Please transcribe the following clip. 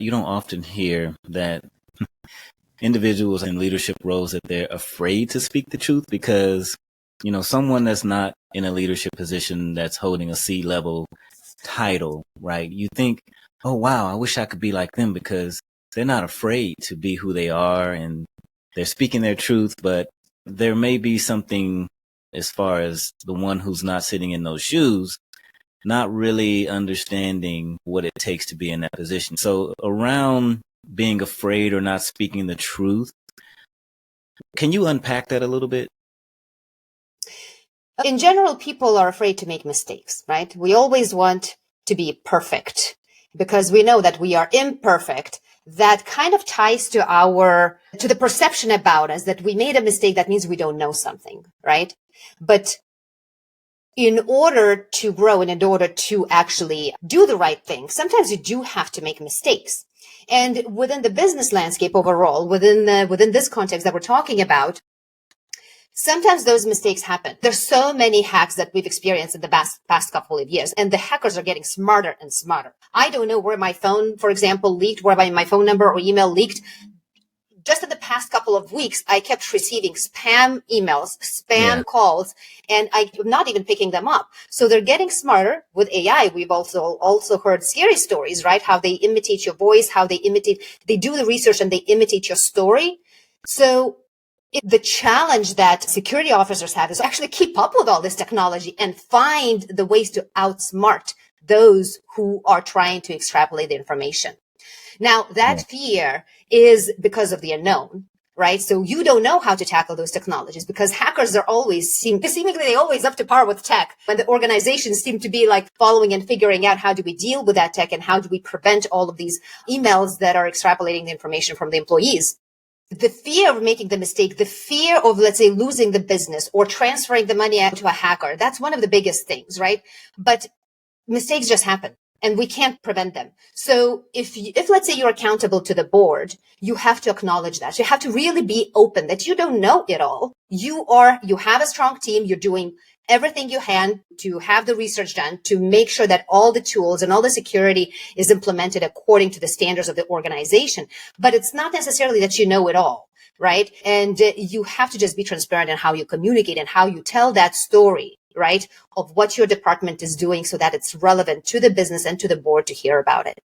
You don't often hear that individuals in leadership roles that they're afraid to speak the truth because, someone that's not in a leadership position that's holding a C-level title, right? You think, oh, wow, I wish I could be like them because they're not afraid to be who they are and they're speaking their truth, but there may be something as far as the one who's not sitting in those shoes, not really understanding what it takes to be in that position. So around being afraid or not speaking the truth, can you unpack that a little bit? In general, people are afraid to make mistakes, right? We always want to be perfect because we know that we are imperfect. That kind of ties to the perception about us that we made a mistake. That means we don't know something, right? But in order to grow and in order to actually do the right thing, sometimes you do have to make mistakes. And within the business landscape overall, within this context that we're talking about, sometimes those mistakes happen. There's so many hacks that we've experienced in the past couple of years, and the hackers are getting smarter and smarter. I don't know where my phone, for example, leaked, where my phone number or email leaked. Just in the past couple of weeks, I kept receiving spam emails, spam calls, and I'm not even picking them up. So they're getting smarter with AI. We've also heard scary stories, right? How they imitate your voice, how they do the research and they imitate your story. So the challenge that security officers have is to actually keep up with all this technology and find the ways to outsmart those who are trying to extrapolate the information. Now, that fear is because of the unknown, right? So you don't know how to tackle those technologies because hackers are seemingly always up to par with tech. When the organizations seem to be like following and figuring out how do we deal with that tech and how do we prevent all of these emails that are extrapolating the information from the employees. The fear of making the mistake, the fear of, let's say, losing the business or transferring the money out to a hacker, that's one of the biggest things, right? But mistakes just happen and we can't prevent them. So if let's say you're accountable to the board, you have to acknowledge that. You have to really be open that you don't know it all. You have a strong team. You're doing everything you can to have the research done to make sure that all the tools and all the security is implemented according to the standards of the organization. But it's not necessarily that you know it all, right? And you have to just be transparent in how you communicate and how you tell that story, right, of what your department is doing so that it's relevant to the business and to the board to hear about it.